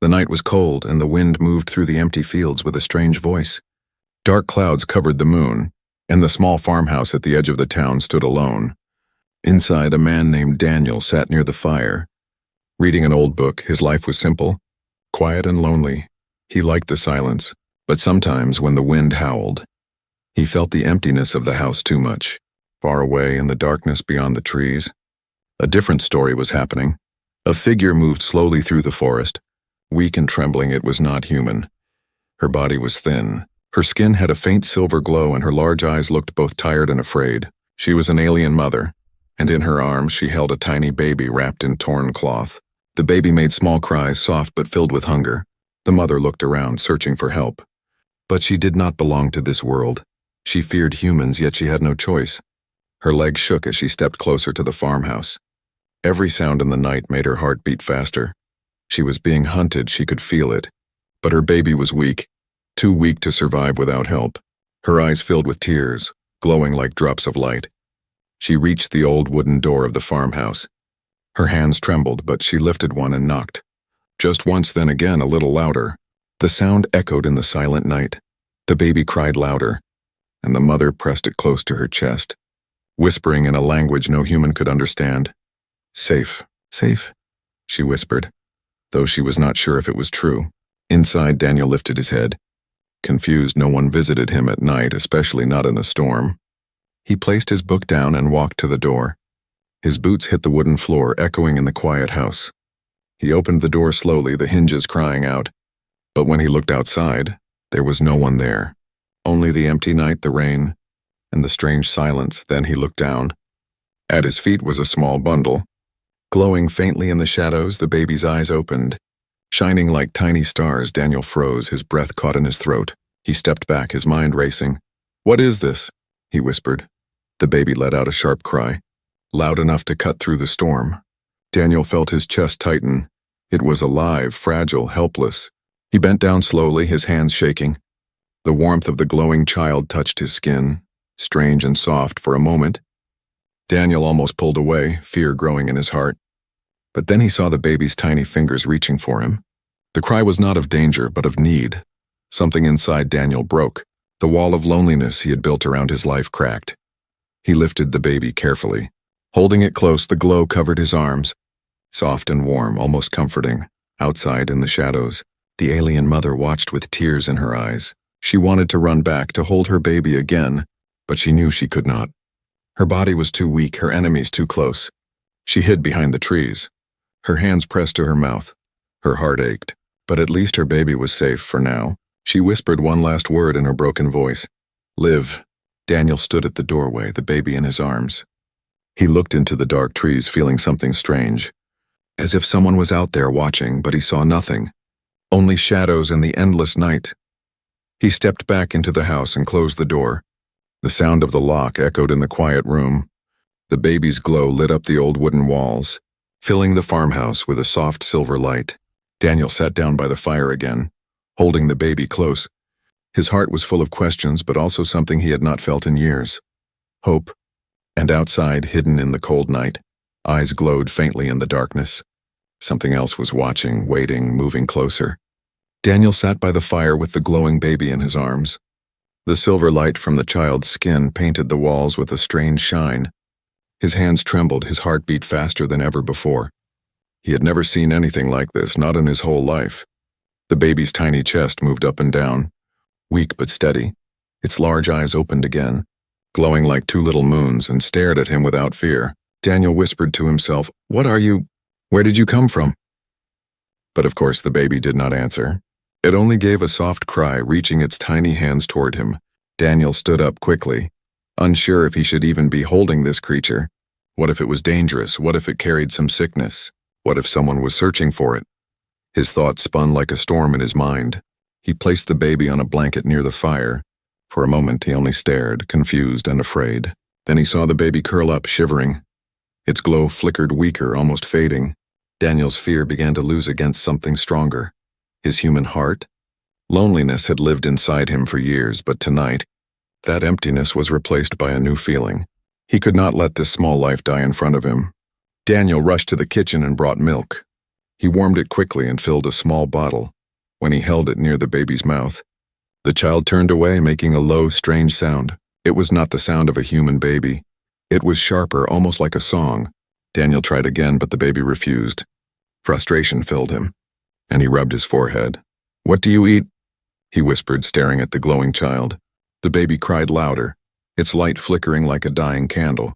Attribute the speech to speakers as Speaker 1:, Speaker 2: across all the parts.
Speaker 1: The night was cold, and the wind moved through the empty fields with a strange voice. Dark clouds covered the moon, and the small farmhouse at the edge of the town stood alone. Inside, a man named Daniel sat near the fire. Reading an old book, his life was simple, quiet and lonely. He liked the silence, but sometimes when the wind howled, he felt the emptiness of the house too much. Far away in the darkness beyond the trees, a different story was happening. A figure moved slowly through the forest. Weak and trembling, it was not human. Her body was thin. Her skin had a faint silver glow, and her large eyes looked both tired and afraid. She was an alien mother, and in her arms she held a tiny baby wrapped in torn cloth. The baby made small cries, soft but filled with hunger. The mother looked around, searching for help. But she did not belong to this world. She feared humans, yet she had no choice. Her legs shook as she stepped closer to the farmhouse. Every sound in the night made her heart beat faster. She was being hunted, she could feel it. But her baby was weak, too weak to survive without help. Her eyes filled with tears, glowing like drops of light. She reached the old wooden door of the farmhouse. Her hands trembled, but she lifted one and knocked. Just once, then again, a little louder. The sound echoed in the silent night. The baby cried louder, and the mother pressed it close to her chest, whispering in a language no human could understand. "Safe, safe," she whispered, though she was not sure if it was true. Inside, Daniel lifted his head. Confused, no one visited him at night, especially not in a storm. He placed his book down and walked to the door. His boots hit the wooden floor, echoing in the quiet house. He opened the door slowly, the hinges crying out. But when he looked outside, there was no one there. Only the empty night, the rain, and the strange silence. Then he looked down. At his feet was a small bundle. Glowing faintly in the shadows, the baby's eyes opened. Shining like tiny stars, Daniel froze, his breath caught in his throat. He stepped back, his mind racing. "What is this?" he whispered. The baby let out a sharp cry, loud enough to cut through the storm. Daniel felt his chest tighten. It was alive, fragile, helpless. He bent down slowly, his hands shaking. The warmth of the glowing child touched his skin, strange and soft for a moment. Daniel almost pulled away, fear growing in his heart. But then he saw the baby's tiny fingers reaching for him. The cry was not of danger, but of need. Something inside Daniel broke. The wall of loneliness he had built around his life cracked. He lifted the baby carefully. Holding it close, the glow covered his arms. Soft and warm, almost comforting. Outside, in the shadows, the alien mother watched with tears in her eyes. She wanted to run back, to hold her baby again, but she knew she could not. Her body was too weak, her enemies too close. She hid behind the trees. Her hands pressed to her mouth. Her heart ached, but at least her baby was safe for now. She whispered one last word in her broken voice. "Live." Daniel stood at the doorway, the baby in his arms. He looked into the dark trees, feeling something strange. As if someone was out there watching, but he saw nothing. Only shadows and the endless night. He stepped back into the house and closed the door. The sound of the lock echoed in the quiet room. The baby's glow lit up the old wooden walls, filling the farmhouse with a soft silver light. Daniel sat down by the fire again, holding the baby close. His heart was full of questions, but also something he had not felt in years. Hope. And outside, hidden in the cold night, eyes glowed faintly in the darkness. Something else was watching, waiting, moving closer. Daniel sat by the fire with the glowing baby in his arms. The silver light from the child's skin painted the walls with a strange shine. His hands trembled, his heart beat faster than ever before. He had never seen anything like this, not in his whole life. The baby's tiny chest moved up and down, weak but steady. Its large eyes opened again, glowing like two little moons, and stared at him without fear. Daniel whispered to himself, "What are you? Where did you come from?" But of course the baby did not answer. It only gave a soft cry, reaching its tiny hands toward him. Daniel stood up quickly, unsure if he should even be holding this creature. What if it was dangerous? What if it carried some sickness? What if someone was searching for it? His thoughts spun like a storm in his mind. He placed the baby on a blanket near the fire. For a moment he only stared, confused and afraid. Then he saw the baby curl up, shivering. Its glow flickered weaker, almost fading. Daniel's fear began to lose against something stronger. His human heart? Loneliness had lived inside him for years, but tonight, that emptiness was replaced by a new feeling. He could not let this small life die in front of him. Daniel rushed to the kitchen and brought milk. He warmed it quickly and filled a small bottle. When he held it near the baby's mouth, the child turned away, making a low, strange sound. It was not the sound of a human baby. It was sharper, almost like a song. Daniel tried again, but the baby refused. Frustration filled him, and he rubbed his forehead. "What do you eat?" he whispered, staring at the glowing child. The baby cried louder, its light flickering like a dying candle.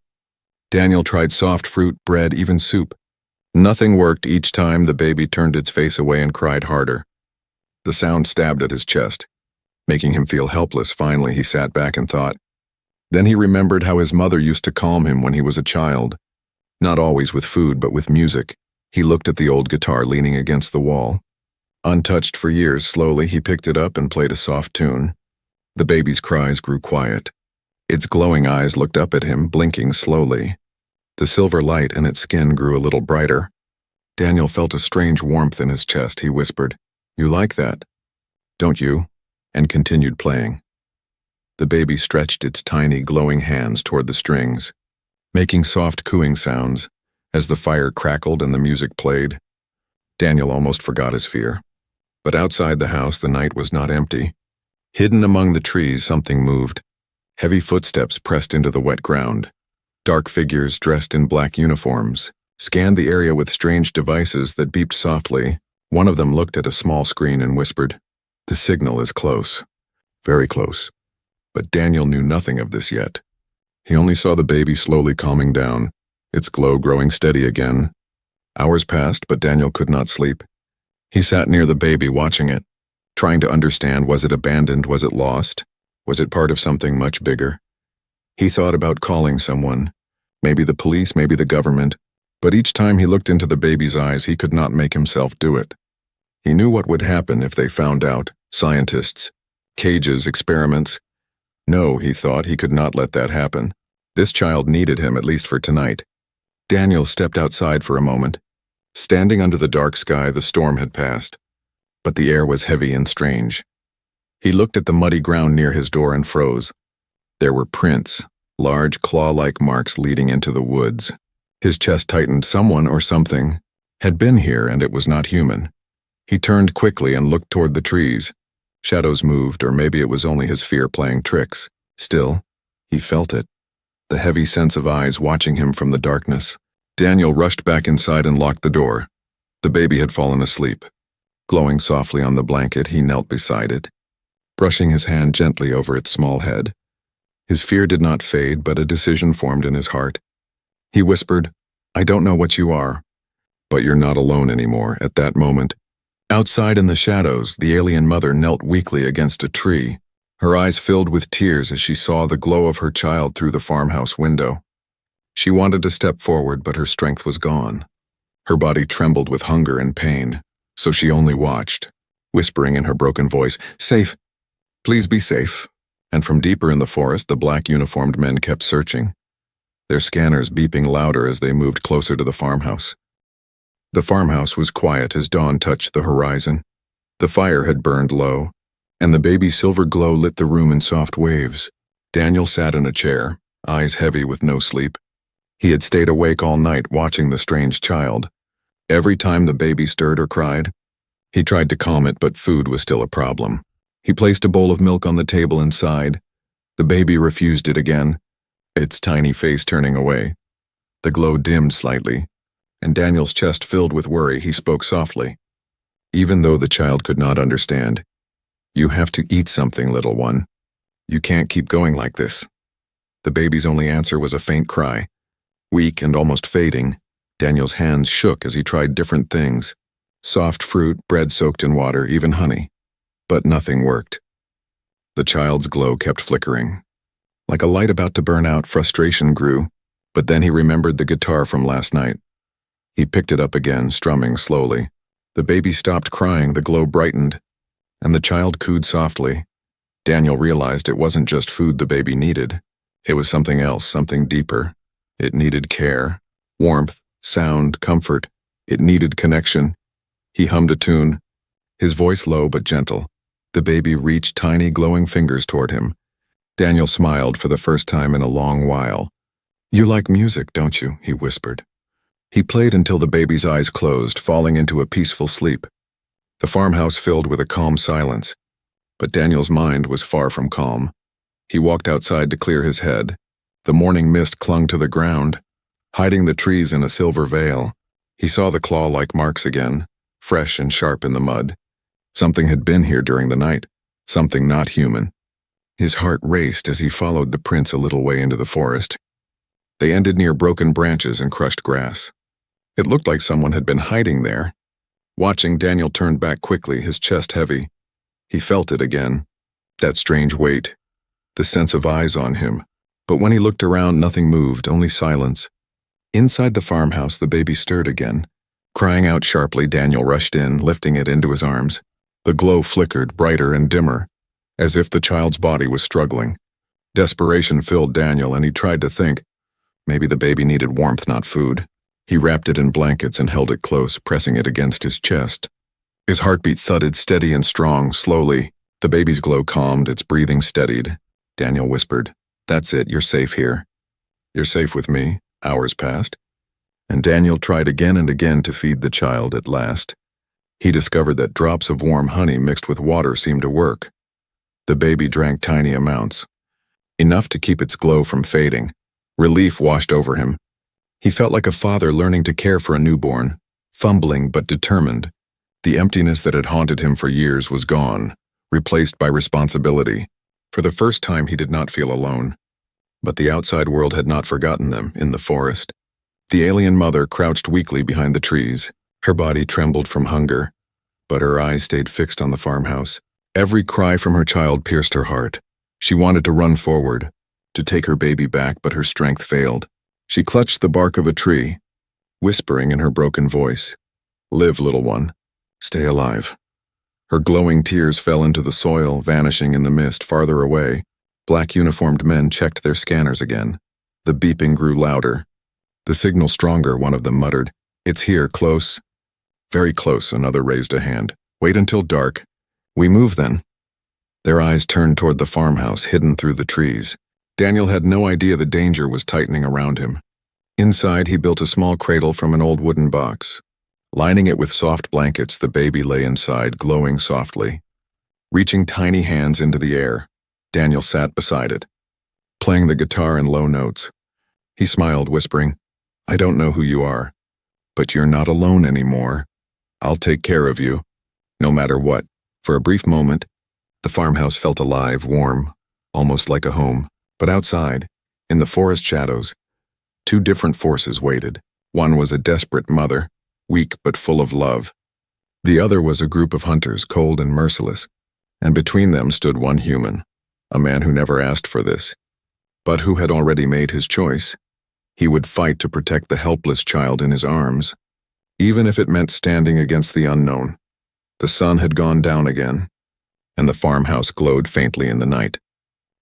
Speaker 1: Daniel tried soft fruit, bread, even soup. Nothing worked. Each time the baby turned its face away and cried harder. The sound stabbed at his chest, making him feel helpless. Finally, he sat back and thought. Then he remembered how his mother used to calm him when he was a child. Not always with food, but with music. He looked at the old guitar leaning against the wall. Untouched for years, slowly he picked it up and played a soft tune. The baby's cries grew quiet. Its glowing eyes looked up at him, blinking slowly. The silver light in its skin grew a little brighter. Daniel felt a strange warmth in his chest. He whispered, "You like that, don't you?" and continued playing. The baby stretched its tiny, glowing hands toward the strings, making soft cooing sounds as the fire crackled and the music played. Daniel almost forgot his fear. But outside the house, the night was not empty. Hidden among the trees, something moved. Heavy footsteps pressed into the wet ground. Dark figures dressed in black uniforms scanned the area with strange devices that beeped softly. One of them looked at a small screen and whispered, "The signal is close, very close." But Daniel knew nothing of this yet. He only saw the baby slowly calming down, its glow growing steady again. Hours passed, but Daniel could not sleep. He sat near the baby, watching it, trying to understand, was it abandoned, was it lost, was it part of something much bigger? He thought about calling someone, maybe the police, maybe the government, but each time he looked into the baby's eyes, he could not make himself do it. He knew what would happen if they found out. Scientists, cages, experiments. No, he thought, he could not let that happen. This child needed him, at least for tonight. Daniel stepped outside for a moment. Standing under the dark sky, the storm had passed, but the air was heavy and strange. He looked at the muddy ground near his door and froze. There were prints, large claw-like marks leading into the woods. His chest tightened. Someone or something had been here, and it was not human. He turned quickly and looked toward the trees. Shadows moved, or maybe it was only his fear playing tricks. Still, he felt it, the heavy sense of eyes watching him from the darkness. Daniel rushed back inside and locked the door. The baby had fallen asleep. Glowing softly on the blanket, he knelt beside it, brushing his hand gently over its small head. His fear did not fade, but a decision formed in his heart. He whispered, "I don't know what you are, but you're not alone anymore." At that moment, outside in the shadows, the alien mother knelt weakly against a tree. Her eyes filled with tears as she saw the glow of her child through the farmhouse window. She wanted to step forward, but her strength was gone. Her body trembled with hunger and pain, so she only watched, whispering in her broken voice, "Safe, please be safe." And from deeper in the forest, the black uniformed men kept searching, their scanners beeping louder as they moved closer to the farmhouse. The farmhouse was quiet as dawn touched the horizon. The fire had burned low, and the baby's silver glow lit the room in soft waves. Daniel sat in a chair, eyes heavy with no sleep. He had stayed awake all night watching the strange child. Every time the baby stirred or cried, he tried to calm it, but food was still a problem. He placed a bowl of milk on the table and sighed. The baby refused it again, its tiny face turning away. The glow dimmed slightly, and Daniel's chest filled with worry. He spoke softly, even though the child could not understand. "You have to eat something, little one. You can't keep going like this." The baby's only answer was a faint cry. Weak and almost fading, Daniel's hands shook as he tried different things. Soft fruit, bread soaked in water, even honey. But nothing worked. The child's glow kept flickering. Like a light about to burn out, frustration grew, but then he remembered the guitar from last night. He picked it up again, strumming slowly. The baby stopped crying, the glow brightened, and the child cooed softly. Daniel realized it wasn't just food the baby needed. It was something else, something deeper. It needed care, warmth, sound, comfort. It needed connection. He hummed a tune, his voice low but gentle. The baby reached tiny, glowing fingers toward him. Daniel smiled for the first time in a long while. "You like music, don't you?" he whispered. He played until the baby's eyes closed, falling into a peaceful sleep. The farmhouse filled with a calm silence, but Daniel's mind was far from calm. He walked outside to clear his head. The morning mist clung to the ground, hiding the trees in a silver veil. He saw the claw-like marks again, fresh and sharp in the mud. Something had been here during the night, something not human. His heart raced as he followed the prints a little way into the forest. They ended near broken branches and crushed grass. It looked like someone had been hiding there. Watching, Daniel turned back quickly, his chest heavy. He felt it again, that strange weight, the sense of eyes on him. But when he looked around, nothing moved, only silence. Inside the farmhouse, the baby stirred again. Crying out sharply, Daniel rushed in, lifting it into his arms. The glow flickered, brighter and dimmer, as if the child's body was struggling. Desperation filled Daniel, and he tried to think. Maybe the baby needed warmth, not food. He wrapped it in blankets and held it close, pressing it against his chest. His heartbeat thudded steady and strong, slowly. The baby's glow calmed, its breathing steadied. Daniel whispered, "That's it, you're safe here. You're safe with me." Hours passed, and Daniel tried again and again to feed the child. At last, he discovered that drops of warm honey mixed with water seemed to work. The baby drank tiny amounts, enough to keep its glow from fading. Relief washed over him. He felt like a father learning to care for a newborn, fumbling but determined. The emptiness that had haunted him for years was gone, replaced by responsibility. For the first time, he did not feel alone. But the outside world had not forgotten them in the forest. The alien mother crouched weakly behind the trees. Her body trembled from hunger, but her eyes stayed fixed on the farmhouse. Every cry from her child pierced her heart. She wanted to run forward, to take her baby back, but her strength failed. She clutched the bark of a tree, whispering in her broken voice, "Live, little one. Stay alive." Her glowing tears fell into the soil, vanishing in the mist farther away. Black uniformed men checked their scanners again. The beeping grew louder. The signal stronger, one of them muttered. "It's here, close." "Very close," another raised a hand. "Wait until dark. We move then." Their eyes turned toward the farmhouse, hidden through the trees. Daniel had no idea the danger was tightening around him. Inside, he built a small cradle from an old wooden box. Lining it with soft blankets, the baby lay inside, glowing softly. Reaching tiny hands into the air, Daniel sat beside it, playing the guitar in low notes. He smiled, whispering, "I don't know who you are, but you're not alone anymore. I'll take care of you, no matter what." For a brief moment, the farmhouse felt alive, warm, almost like a home. But outside, in the forest shadows, two different forces waited. One was a desperate mother, weak but full of love. The other was a group of hunters, cold and merciless, and between them stood one human, a man who never asked for this, but who had already made his choice. He would fight to protect the helpless child in his arms, even if it meant standing against the unknown. The sun had gone down again, and the farmhouse glowed faintly in the night.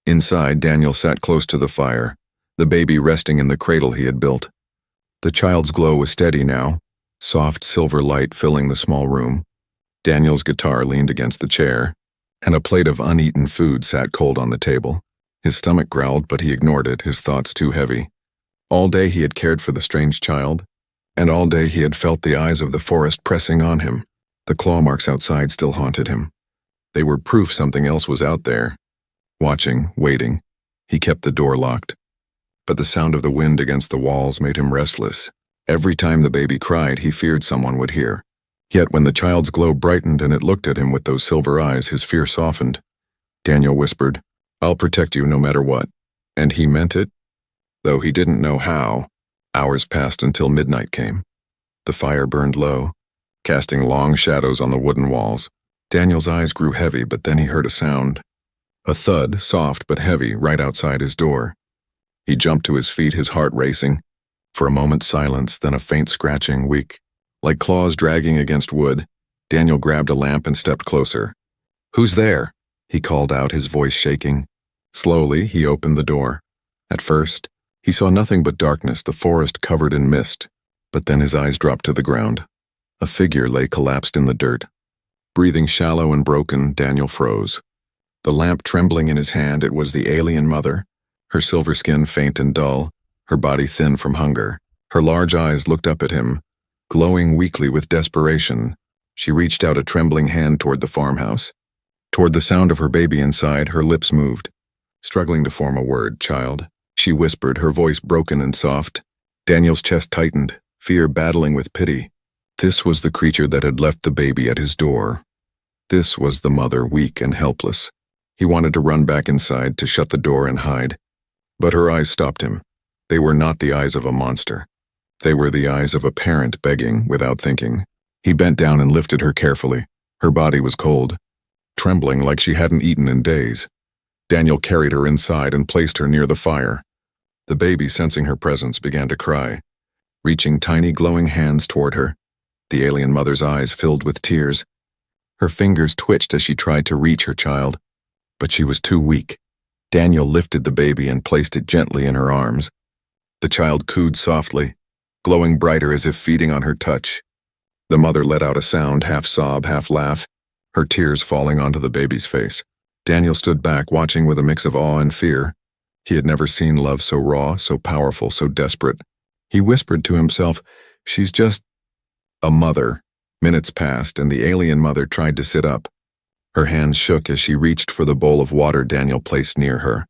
Speaker 1: Inside, Daniel sat close to the fire, the baby resting in the cradle he had built. The child's glow was steady now, soft silver light filling the small room. Daniel's guitar leaned against the chair, and a plate of uneaten food sat cold on the table. His stomach growled, but he ignored it, his thoughts too heavy. All day he had cared for the strange child, and all day he had felt the eyes of the forest pressing on him. The claw marks outside still haunted him. They were proof something else was out there. Watching, waiting, he kept the door locked. But the sound of the wind against the walls made him restless. Every time the baby cried, he feared someone would hear. Yet when the child's glow brightened and it looked at him with those silver eyes, his fear softened. Daniel whispered, "I'll protect you no matter what." And he meant it, though he didn't know how. Hours passed until midnight came. The fire burned low, casting long shadows on the wooden walls. Daniel's eyes grew heavy, but then he heard a sound. A thud, soft but heavy, right outside his door. He jumped to his feet, his heart racing. For a moment silence, then a faint scratching, weak, like claws dragging against wood. Daniel grabbed a lamp and stepped closer. "Who's there?" he called out, his voice shaking. Slowly, he opened the door. At first, he saw nothing but darkness, the forest covered in mist. But then his eyes dropped to the ground. A figure lay collapsed in the dirt. Breathing shallow and broken, Daniel froze. The lamp trembling in his hand, it was the alien mother, her silver skin faint and dull, her body thin from hunger. Her large eyes looked up at him, glowing weakly with desperation. She reached out a trembling hand toward the farmhouse. Toward the sound of her baby inside, her lips moved. Struggling to form a word, "Child," she whispered, her voice broken and soft. Daniel's chest tightened, fear battling with pity. This was the creature that had left the baby at his door. This was the mother, weak and helpless. He wanted to run back inside, to shut the door and hide. But her eyes stopped him. They were not the eyes of a monster. They were the eyes of a parent begging without thinking. He bent down and lifted her carefully. Her body was cold, trembling like she hadn't eaten in days. Daniel carried her inside and placed her near the fire. The baby, sensing her presence, began to cry, reaching tiny glowing hands toward her. The alien mother's eyes filled with tears. Her fingers twitched as she tried to reach her child, but she was too weak. Daniel lifted the baby and placed it gently in her arms. The child cooed softly, glowing brighter as if feeding on her touch. The mother let out a sound, half sob, half laugh, her tears falling onto the baby's face. Daniel stood back, watching with a mix of awe and fear. He had never seen love so raw, so powerful, so desperate. He whispered to himself, "She's just a mother." Minutes passed, and the alien mother tried to sit up. Her hands shook as she reached for the bowl of water Daniel placed near her.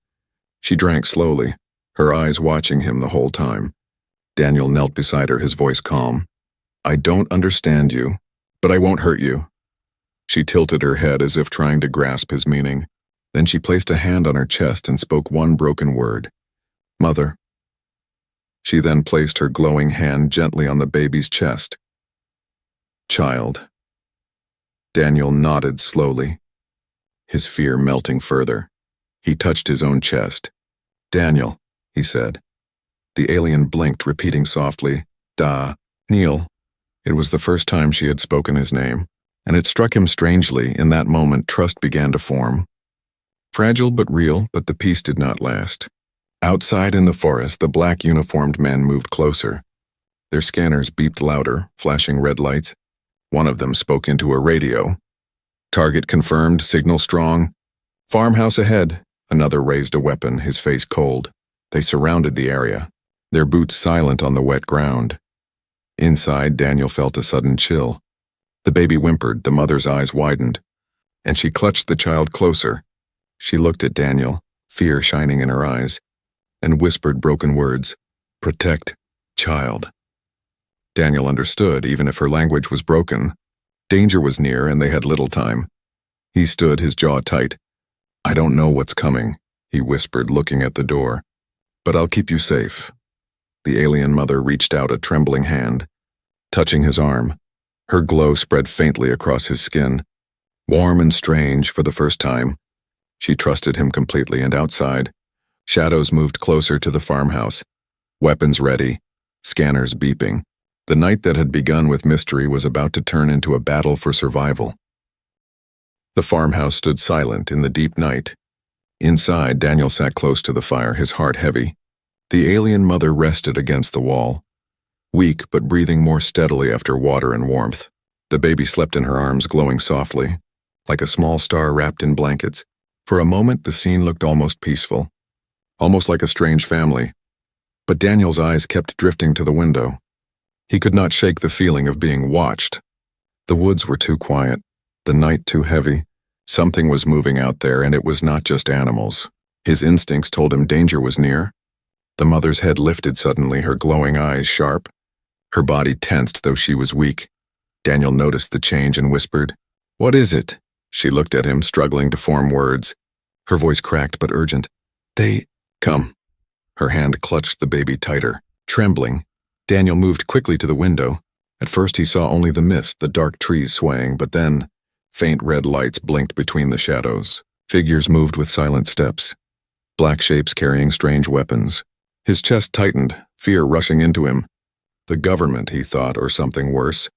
Speaker 1: She drank slowly, her eyes watching him the whole time. Daniel knelt beside her, his voice calm. "I don't understand you, but I won't hurt you." She tilted her head as if trying to grasp his meaning. Then she placed a hand on her chest and spoke one broken word. "Mother." She then placed her glowing hand gently on the baby's chest. "Child." Daniel nodded slowly, his fear melting further. He touched his own chest. "Daniel," he said. The alien blinked, repeating softly, "Neil." It was the first time she had spoken his name, and it struck him strangely. In that moment, trust began to form. Fragile but real, but the peace did not last. Outside in the forest, the black uniformed men moved closer. Their scanners beeped louder, flashing red lights. One of them spoke into a radio. "Target confirmed, signal strong. Farmhouse ahead." Another raised a weapon, his face cold. They surrounded the area, their boots silent on the wet ground. Inside, Daniel felt a sudden chill. The baby whimpered, the mother's eyes widened, and she clutched the child closer. She looked at Daniel, fear shining in her eyes, and whispered broken words, "Protect, child." Daniel understood, even if her language was broken. Danger was near, and they had little time. He stood, his jaw tight. "I don't know what's coming," he whispered, looking at the door, "but I'll keep you safe." The alien mother reached out a trembling hand, touching his arm. Her glow spread faintly across his skin. Warm and strange for the first time, she trusted him completely, and outside, shadows moved closer to the farmhouse, weapons ready, scanners beeping. The night that had begun with mystery was about to turn into a battle for survival. The farmhouse stood silent in the deep night. Inside, Daniel sat close to the fire, his heart heavy. The alien mother rested against the wall, weak but breathing more steadily after water and warmth. The baby slept in her arms, glowing softly, like a small star wrapped in blankets. For a moment, the scene looked almost peaceful, almost like a strange family. But Daniel's eyes kept drifting to the window. He could not shake the feeling of being watched. The woods were too quiet, the night too heavy. Something was moving out there, and it was not just animals. His instincts told him danger was near. The mother's head lifted suddenly, her glowing eyes sharp. Her body tensed, though she was weak. Daniel noticed the change and whispered, "What is it?" She looked at him, struggling to form words. Her voice cracked but urgent. "They come." Her hand clutched the baby tighter. Trembling, Daniel moved quickly to the window. At first he saw only the mist, the dark trees swaying, but then faint red lights blinked between the shadows. Figures moved with silent steps, black shapes carrying strange weapons. His chest tightened, fear rushing into him. The government, he thought, or something worse.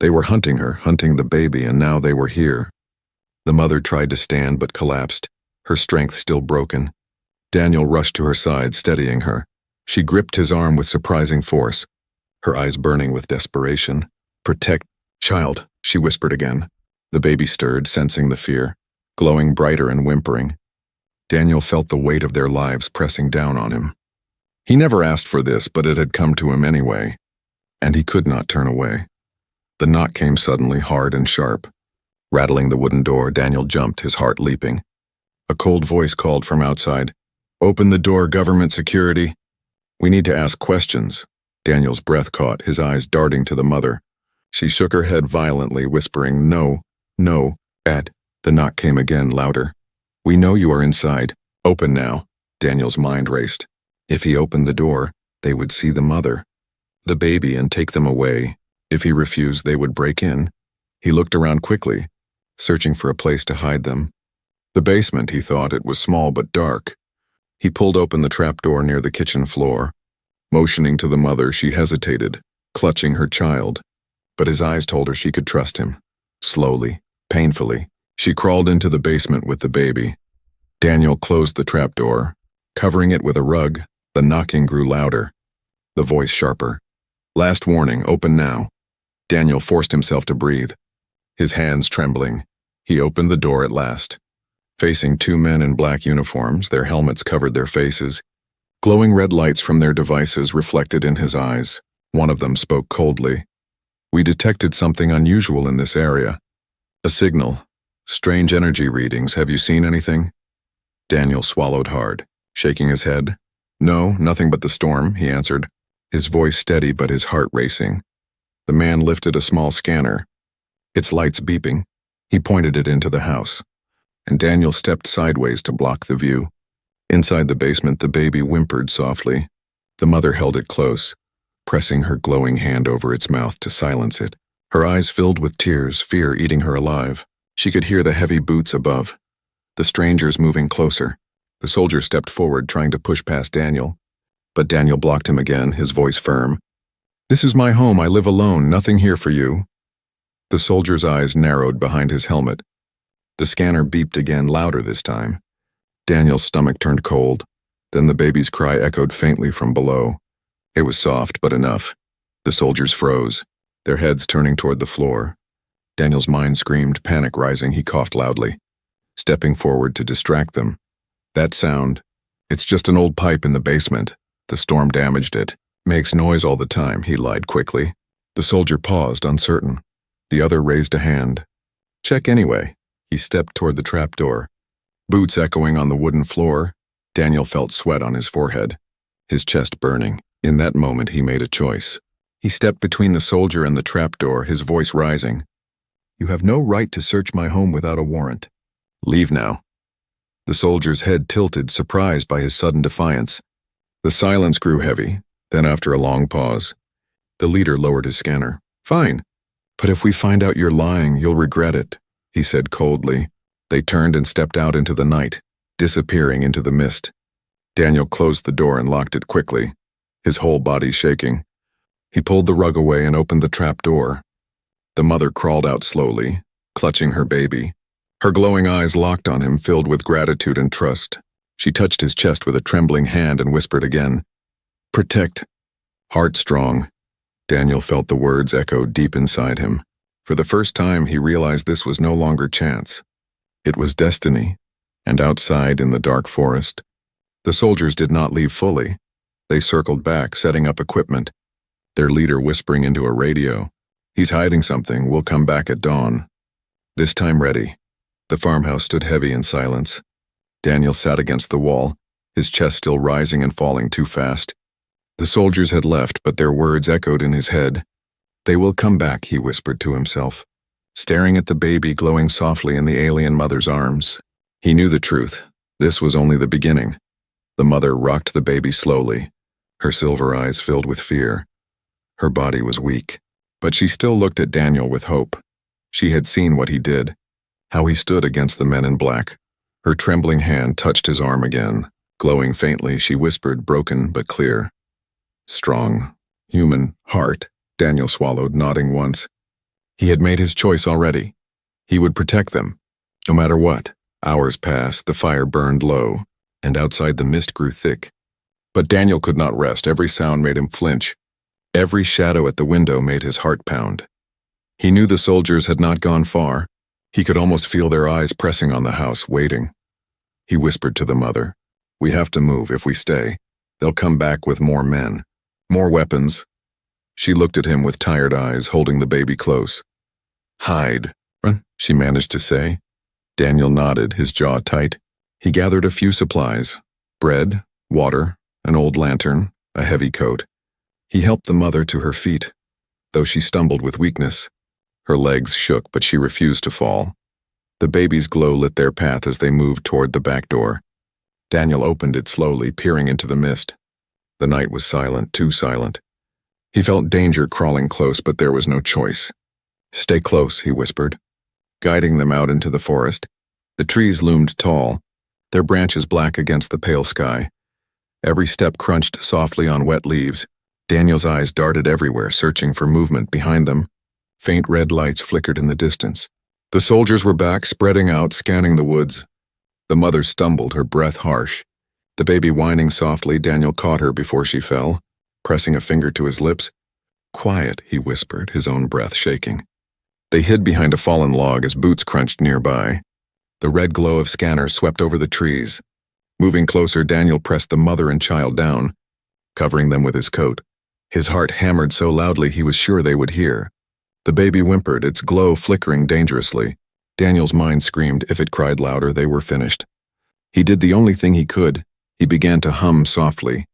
Speaker 1: They were hunting her, hunting the baby, and now they were here. The mother tried to stand but collapsed, her strength still broken. Daniel rushed to her side, steadying her. She gripped his arm with surprising force, her eyes burning with desperation. "Protect, child," she whispered again. The baby stirred, sensing the fear, glowing brighter and whimpering. Daniel felt the weight of their lives pressing down on him. He never asked for this, but it had come to him anyway, and he could not turn away. The knock came suddenly, hard and sharp. Rattling the wooden door, Daniel jumped, his heart leaping. A cold voice called from outside, "Open the door, government security." "We need to ask questions." Daniel's breath caught, his eyes darting to the mother. She shook her head violently, whispering, "No, no, Ed." The knock came again, louder. "We know you are inside. Open now." Daniel's mind raced. If he opened the door, they would see the mother, the baby, and take them away. If he refused, they would break in. He looked around quickly, searching for a place to hide them. The basement, he thought. It was small but dark. He pulled open the trapdoor near the kitchen floor. Motioning to the mother, she hesitated, clutching her child. But his eyes told her she could trust him. Slowly, painfully, she crawled into the basement with the baby. Daniel closed the trapdoor. Covering it with a rug, the knocking grew louder, the voice sharper. "Last warning, open now." Daniel forced himself to breathe. His hands trembling, he opened the door at last. Facing two men in black uniforms, their helmets covered their faces. Glowing red lights from their devices reflected in his eyes. One of them spoke coldly. "We detected something unusual in this area. A signal. Strange energy readings. Have you seen anything?" Daniel swallowed hard, shaking his head. "No, nothing but the storm," he answered, his voice steady but his heart racing. The man lifted a small scanner. Its lights beeping. He pointed it into the house, and Daniel stepped sideways to block the view. Inside the basement, the baby whimpered softly. The mother held it close, pressing her glowing hand over its mouth to silence it. Her eyes filled with tears, fear eating her alive. She could hear the heavy boots above, the strangers moving closer. The soldier stepped forward, trying to push past Daniel. But Daniel blocked him again, his voice firm. "This is my home. I live alone. Nothing here for you." The soldier's eyes narrowed behind his helmet. The scanner beeped again, louder this time. Daniel's stomach turned cold. Then the baby's cry echoed faintly from below. It was soft, but enough. The soldiers froze, their heads turning toward the floor. Daniel's mind screamed, panic rising. He coughed loudly, stepping forward to distract them. "That sound, it's just an old pipe in the basement. The storm damaged it. Makes noise all the time," he lied quickly. The soldier paused, uncertain. The other raised a hand. "Check anyway." He stepped toward the trapdoor. Boots echoing on the wooden floor. Daniel felt sweat on his forehead, his chest burning. In that moment, he made a choice. He stepped between the soldier and the trapdoor, his voice rising. "You have no right to search my home without a warrant. Leave now." The soldier's head tilted, surprised by his sudden defiance. The silence grew heavy. Then, after a long pause, the leader lowered his scanner. "Fine. But if we find out you're lying, you'll regret it," he said coldly. They turned and stepped out into the night, disappearing into the mist. Daniel closed the door and locked it quickly, his whole body shaking. He pulled the rug away and opened the trap door. The mother crawled out slowly, clutching her baby. Her glowing eyes locked on him, filled with gratitude and trust. She touched his chest with a trembling hand and whispered again, "Protect." Heart strong, Daniel felt the words echo deep inside him. For the first time, he realized this was no longer chance. It was destiny. And outside in the dark forest, the soldiers did not leave fully. They circled back, setting up equipment, their leader whispering into a radio, "He's hiding something. We'll come back at dawn." This time ready. The farmhouse stood heavy in silence. Daniel sat against the wall, his chest still rising and falling too fast. The soldiers had left, but their words echoed in his head. "They will come back," he whispered to himself, staring at the baby glowing softly in the alien mother's arms. He knew the truth. This was only the beginning. The mother rocked the baby slowly, her silver eyes filled with fear. Her body was weak, but she still looked at Daniel with hope. She had seen what he did, how he stood against the men in black. Her trembling hand touched his arm again. Glowing faintly, she whispered, broken but clear. "Strong, human heart," Daniel swallowed, nodding once. He had made his choice already. He would protect them, no matter what. Hours passed, the fire burned low, and outside the mist grew thick. But Daniel could not rest. Every sound made him flinch. Every shadow at the window made his heart pound. He knew the soldiers had not gone far. He could almost feel their eyes pressing on the house, waiting. He whispered to the mother, "We have to move if we stay. They'll come back with more men. More weapons. She looked at him with tired eyes, holding the baby close. Hide, she managed to say. Daniel nodded, his jaw tight. He gathered a few supplies. Bread, water, an old lantern, a heavy coat. He helped the mother to her feet, though she stumbled with weakness. Her legs shook, but she refused to fall. The baby's glow lit their path as they moved toward the back door. Daniel opened it slowly, peering into the mist. The night was silent, too silent. He felt danger crawling close, but there was no choice. Stay close, he whispered, guiding them out into the forest. The trees loomed tall, their branches black against the pale sky. Every step crunched softly on wet leaves. Daniel's eyes darted everywhere, searching for movement behind them. Faint red lights flickered in the distance. The soldiers were back, spreading out, scanning the woods. The mother stumbled, her breath harsh. The baby whining softly. Daniel caught her before she fell, pressing a finger to his lips. Quiet, he whispered, his own breath shaking. They hid behind a fallen log as boots crunched nearby. The red glow of scanners swept over the trees. Moving closer, Daniel pressed the mother and child down, covering them with his coat. His heart hammered so loudly he was sure they would hear. The baby whimpered, its glow flickering dangerously. Daniel's mind screamed, if it cried louder, they were finished. He did the only thing he could. He began to hum softly,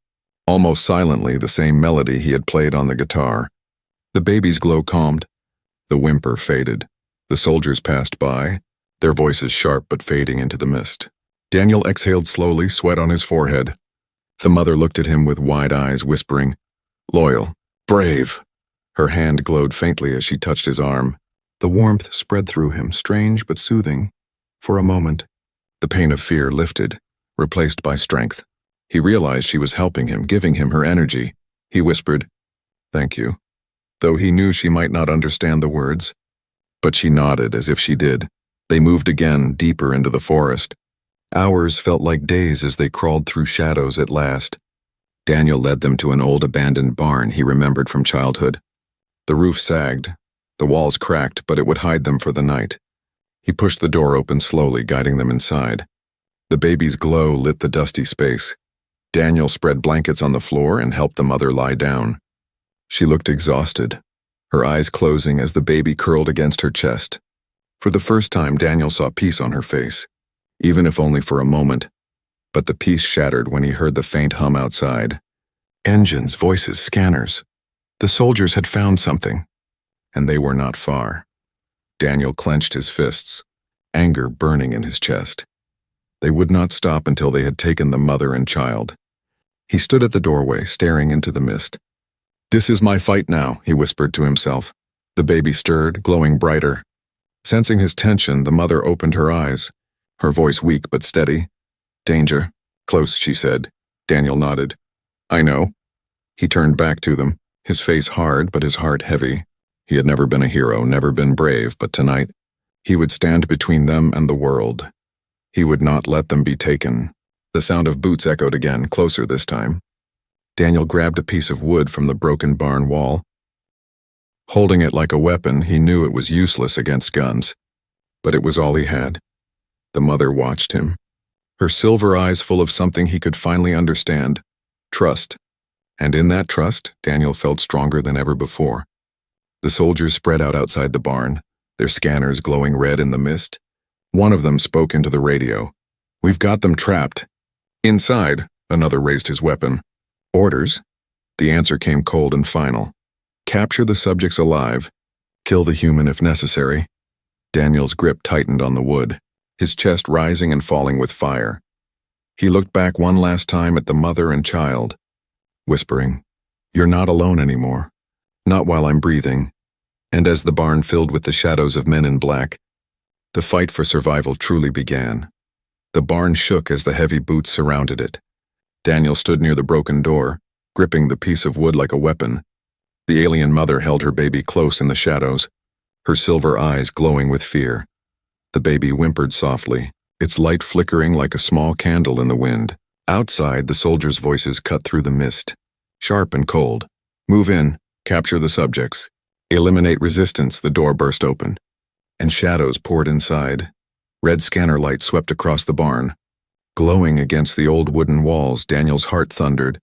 Speaker 1: almost silently, the same melody he had played on the guitar. The baby's glow calmed. The whimper faded. The soldiers passed by, their voices sharp but fading into the mist. Daniel exhaled slowly, sweat on his forehead. The mother looked at him with wide eyes, whispering, "Loyal, brave." Her hand glowed faintly as she touched his arm. The warmth spread through him, strange but soothing. For a moment, the pain of fear lifted, replaced by strength. He realized she was helping him, giving him her energy. He whispered, "Thank you," though he knew she might not understand the words. But she nodded as if she did. They moved again, deeper into the forest. Hours felt like days as they crawled through shadows at last. Daniel led them to an old abandoned barn he remembered from childhood. The roof sagged, the walls cracked, but it would hide them for the night. He pushed the door open slowly, guiding them inside. The baby's glow lit the dusty space. Daniel spread blankets on the floor and helped the mother lie down. She looked exhausted, her eyes closing as the baby curled against her chest. For the first time, Daniel saw peace on her face, even if only for a moment. But the peace shattered when he heard the faint hum outside. Engines, voices, scanners. The soldiers had found something, and they were not far. Daniel clenched his fists, anger burning in his chest. They would not stop until they had taken the mother and child. He stood at the doorway, staring into the mist. "This is my fight now," he whispered to himself. The baby stirred, glowing brighter. Sensing his tension, the mother opened her eyes, her voice weak but steady. "Danger. Close," she said. Daniel nodded. "I know." He turned back to them, his face hard but his heart heavy. He had never been a hero, never been brave, but tonight, he would stand between them and the world. He would not let them be taken. The sound of boots echoed again, closer this time. Daniel grabbed a piece of wood from the broken barn wall. Holding it like a weapon, he knew it was useless against guns. But it was all he had. The mother watched him, her silver eyes full of something he could finally understand, trust. And in that trust, Daniel felt stronger than ever before. The soldiers spread out outside the barn, their scanners glowing red in the mist. One of them spoke into the radio. "We've got them trapped." "Inside," another raised his weapon. "Orders?" The answer came cold and final. "Capture the subjects alive. Kill the human if necessary." Daniel's grip tightened on the wood, his chest rising and falling with fire. He looked back one last time at the mother and child, whispering, "You're not alone anymore. Not while I'm breathing." And as the barn filled with the shadows of men in black, the fight for survival truly began. The barn shook as the heavy boots surrounded it. Daniel stood near the broken door, gripping the piece of wood like a weapon. The alien mother held her baby close in the shadows, her silver eyes glowing with fear. The baby whimpered softly, its light flickering like a small candle in the wind. Outside, the soldiers' voices cut through the mist, sharp and cold. "Move in, capture the subjects. Eliminate resistance." The door burst open, and shadows poured inside. Red scanner lights swept across the barn. Glowing against the old wooden walls, Daniel's heart thundered.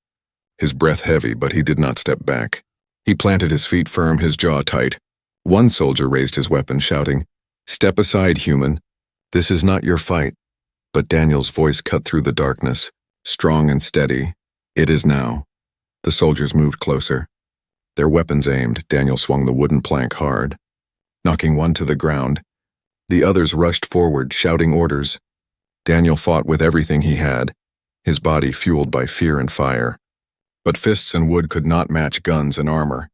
Speaker 1: his breath heavy, but he did not step back. He planted his feet firm, his jaw tight. One soldier raised his weapon, shouting, "Step aside, human. This is not your fight." But Daniel's voice cut through the darkness, strong and steady. "It is now." The soldiers moved closer. Their weapons aimed, Daniel swung the wooden plank hard, knocking one to the ground. The others rushed forward, shouting orders. Daniel fought with everything he had, his body fueled by fear and fire. But fists and wood could not match guns and armor.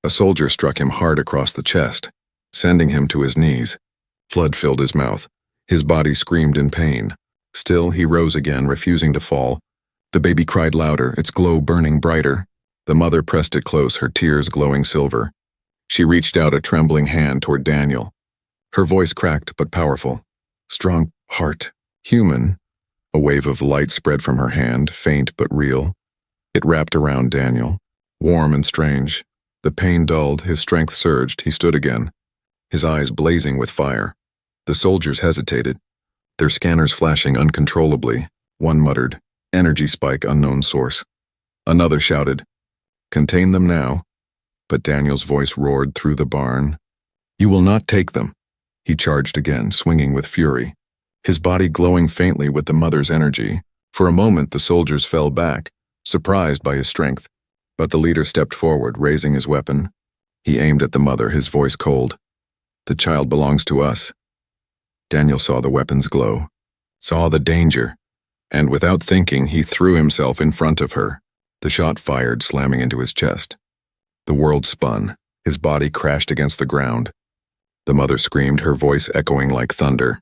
Speaker 1: A soldier struck him hard across the chest, sending him to his knees. Blood filled his mouth. His body screamed in pain. Still, he rose again, refusing to fall. The baby cried louder, its glow burning brighter. The mother pressed it close, her tears glowing silver. She reached out a trembling hand toward Daniel. Her voice cracked but powerful. "Strong heart. Human." A wave of light spread from her hand, faint but real. It wrapped around Daniel, warm and strange. The pain dulled, his strength surged, he stood again, his eyes blazing with fire. The soldiers hesitated, their scanners flashing uncontrollably. One muttered, "Energy spike, unknown source." Another shouted, "Contain them now." But Daniel's voice roared through the barn. "You will not take them." He charged again, swinging with fury, his body glowing faintly with the mother's energy. For a moment the soldiers fell back, surprised by his strength. But the leader stepped forward, raising his weapon. He aimed at the mother, his voice cold. "The child belongs to us." Daniel saw the weapon's glow, saw the danger, and without thinking, he threw himself in front of her. The shot fired, slamming into his chest. The world spun, his body crashed against the ground. The mother screamed, her voice echoing like thunder.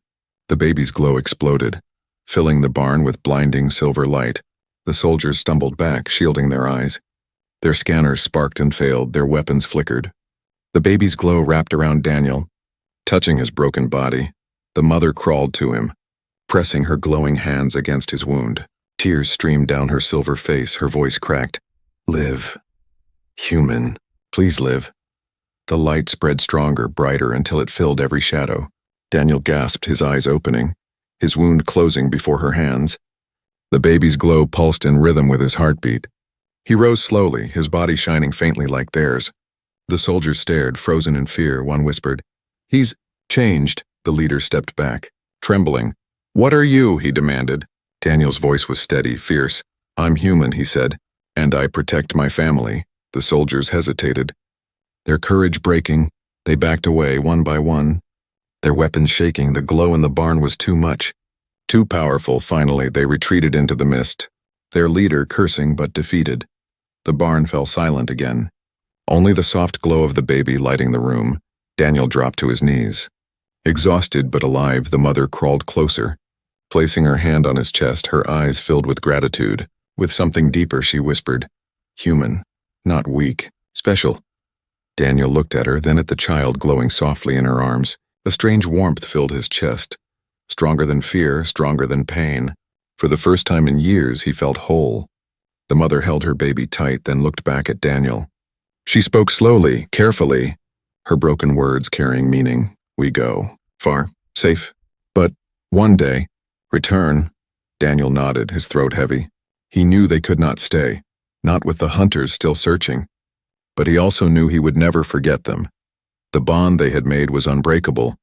Speaker 1: The baby's glow exploded, filling the barn with blinding silver light. The soldiers stumbled back, shielding their eyes. Their scanners sparked and failed, their weapons flickered. The baby's glow wrapped around Daniel, touching his broken body. The mother crawled to him, pressing her glowing hands against his wound. Tears streamed down her silver face, her voice cracked. "Live. Human. Please live." The light spread stronger, brighter, until it filled every shadow. Daniel gasped, his eyes opening, his wound closing before her hands. The baby's glow pulsed in rhythm with his heartbeat. He rose slowly, his body shining faintly like theirs. The soldiers stared, frozen in fear. One whispered, "He's changed." The leader stepped back, trembling. "What are you?" he demanded. Daniel's voice was steady, fierce. "I'm human," he said, "and I protect my family." The soldiers hesitated. Their courage breaking, they backed away one by one, their weapons shaking. The glow in the barn was too much, too powerful. Finally, they retreated into the mist, their leader cursing but defeated. The barn fell silent again, only the soft glow of the baby lighting the room. Daniel dropped to his knees. Exhausted but alive, the mother crawled closer, placing her hand on his chest, her eyes filled with gratitude. With something deeper, she whispered, "Human, not weak, special." Daniel looked at her, then at the child glowing softly in her arms. A strange warmth filled his chest, stronger than fear, stronger than pain. For the first time in years, he felt whole. The mother held her baby tight, then looked back at Daniel. She spoke slowly, carefully, her broken words carrying meaning. "We go. Far. Safe. But one day, return." Daniel nodded, his throat heavy. He knew they could not stay, not with the hunters still searching. But he also knew he would never forget them. The bond they had made was unbreakable.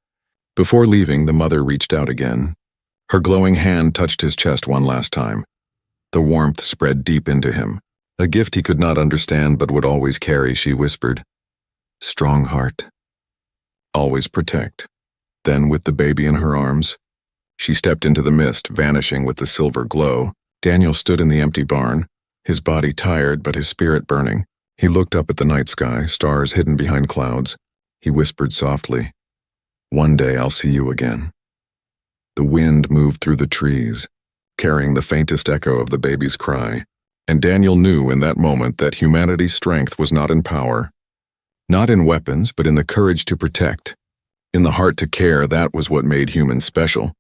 Speaker 1: Before leaving, the mother reached out again. Her glowing hand touched his chest one last time. The warmth spread deep into him. A gift he could not understand but would always carry, she whispered. "Strong heart. Always protect." Then, with the baby in her arms, she stepped into the mist, vanishing with the silver glow. Daniel stood in the empty barn, his body tired but his spirit burning. He looked up at the night sky, stars hidden behind clouds. He whispered softly, "One day I'll see you again." The wind moved through the trees, carrying the faintest echo of the baby's cry. And Daniel knew in that moment that humanity's strength was not in power, not in weapons, but in the courage to protect. In the heart to care. That was what made humans special.